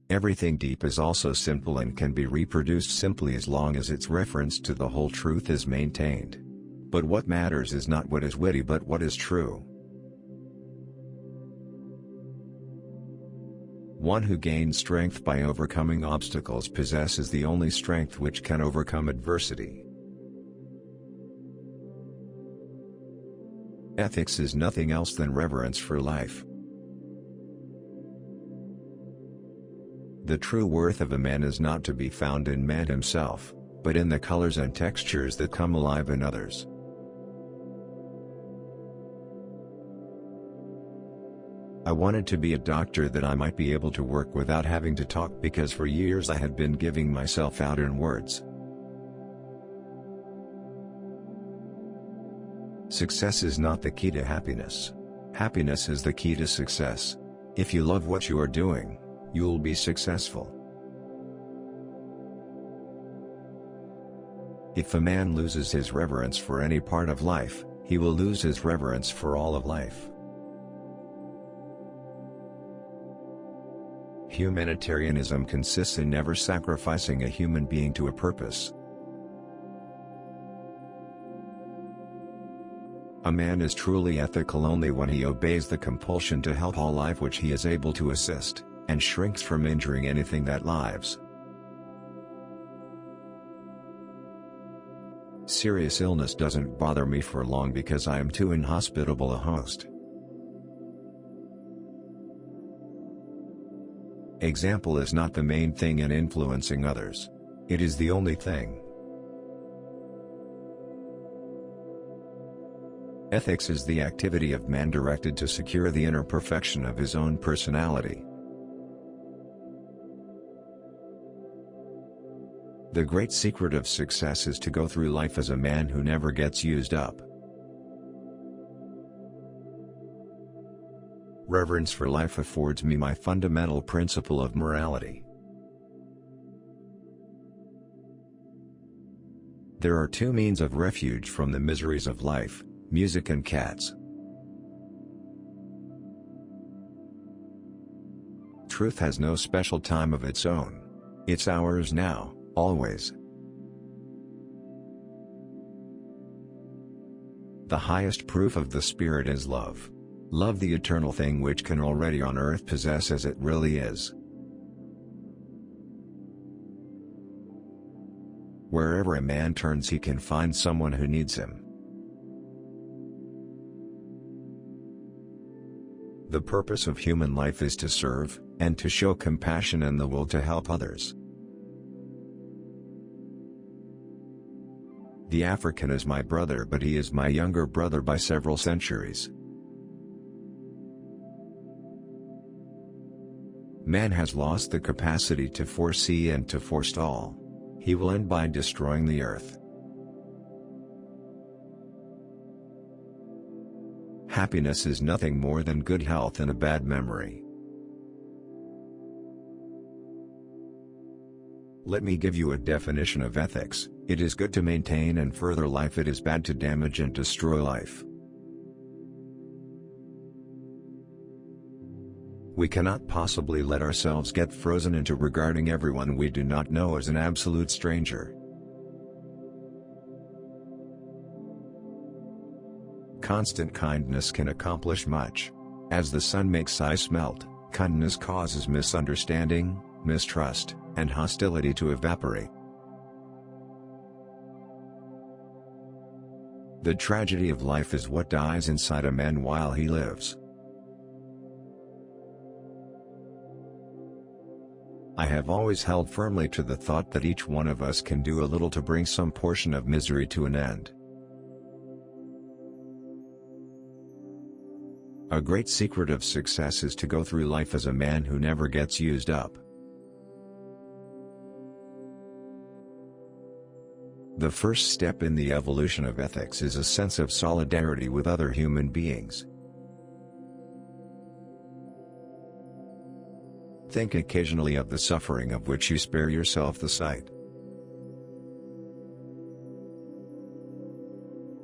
Everything deep is also simple and can be reproduced simply as long as its reference to the whole truth is maintained. But what matters is not what is witty but what is true. One who gains strength by overcoming obstacles possesses the only strength which can overcome adversity. Ethics is nothing else than reverence for life. The true worth of a man is not to be found in man himself, but in the colors and textures that come alive in others. I wanted to be a doctor that I might be able to work without having to talk, because for years I had been giving myself out in words. Success is not the key to happiness. Happiness is the key to success. If you love what you are doing, you will be successful. If a man loses his reverence for any part of life, he will lose his reverence for all of life. Humanitarianism consists in never sacrificing a human being to a purpose. A man is truly ethical only when he obeys the compulsion to help all life which he is able to assist, and shrinks from injuring anything that lives. Serious illness doesn't bother me for long because I am too inhospitable a host. Example is not the main thing in influencing others. It is the only thing. Ethics is the activity of man directed to secure the inner perfection of his own personality. The great secret of success is to go through life as a man who never gets used up. Reverence for life affords me my fundamental principle of morality. There are two means of refuge from the miseries of life: music and cats. Truth has no special time of its own. It's ours now, always. The highest proof of the Spirit is love. Love the eternal thing which can already on earth possess as it really is. Wherever a man turns he can find someone who needs him. The purpose of human life is to serve, and to show compassion and the will to help others. The African is my brother, but he is my younger brother by several centuries. Man has lost the capacity to foresee and to forestall. He will end by destroying the earth. Happiness is nothing more than good health and a bad memory. Let me give you a definition of ethics. It is good to maintain and further life. It is bad to damage and destroy life. We cannot possibly let ourselves get frozen into regarding everyone we do not know as an absolute stranger. Constant kindness can accomplish much. As the sun makes ice melt, kindness causes misunderstanding, mistrust, and hostility to evaporate. The tragedy of life is what dies inside a man while he lives. I have always held firmly to the thought that each one of us can do a little to bring some portion of misery to an end. A great secret of success is to go through life as a man who never gets used up. The first step in the evolution of ethics is a sense of solidarity with other human beings. Think occasionally of the suffering of which you spare yourself the sight.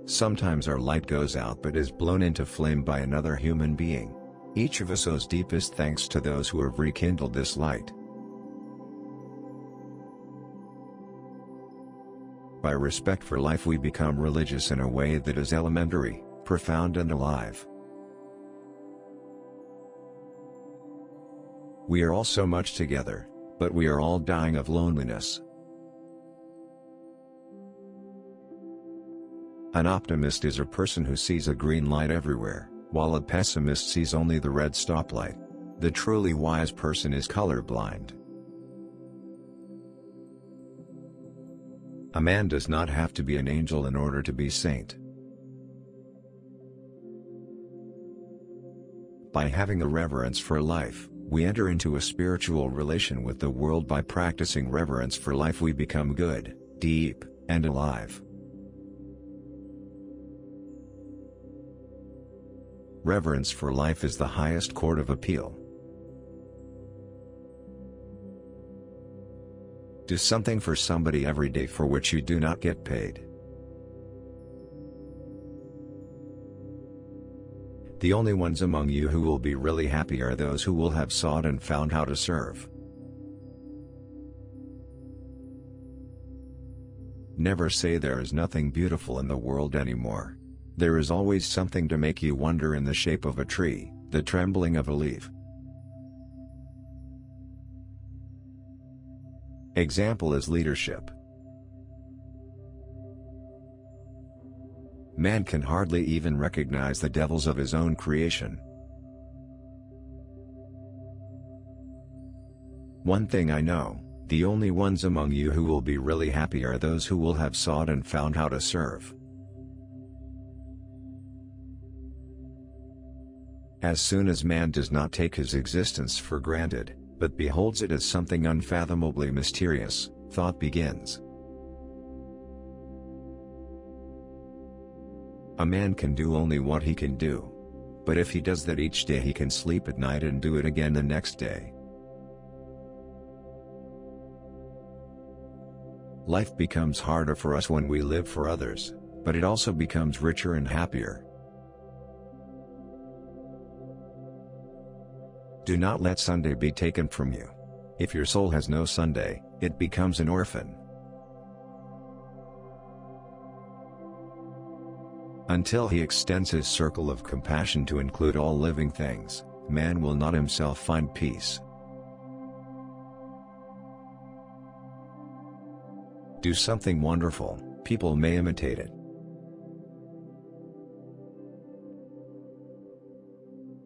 Sometimes our light goes out but is blown into flame by another human being. Each of us owes deepest thanks to those who have rekindled this light. by respect for life we become religious in a way that is elementary, profound and alive. We are all so much together, but we are all dying of loneliness. An optimist is a person who sees a green light everywhere, while a pessimist sees only the red stoplight. The truly wise person is colorblind. A man does not have to be an angel in order to be saint. By having a reverence for life, we enter into a spiritual relation with the world. By practicing reverence for life we become good, deep, and alive. Reverence for life is the highest court of appeal. Do something for somebody every day for which you do not get paid. The only ones among you who will be really happy are those who will have sought and found how to serve. Never say there is nothing beautiful in the world anymore. There is always something to make you wonder, in the shape of a tree, the trembling of a leaf. Example is leadership. Man can hardly even recognize the devils of his own creation. One thing I know, the only ones among you who will be really happy are those who will have sought and found how to serve. As soon as man does not take his existence for granted, but beholds it as something unfathomably mysterious, thought begins. A man can do only what he can do. But if he does that each day, he can sleep at night and do it again the next day. Life becomes harder for us when we live for others, but it also becomes richer and happier. Do not let Sunday be taken from you. If your soul has no Sunday, it becomes an orphan. Until he extends his circle of compassion to include all living things, man will not himself find peace. Do something wonderful, people may imitate it.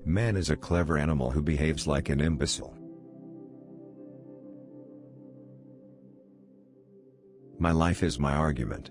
Man is a clever animal who behaves like an imbecile. My life is my argument.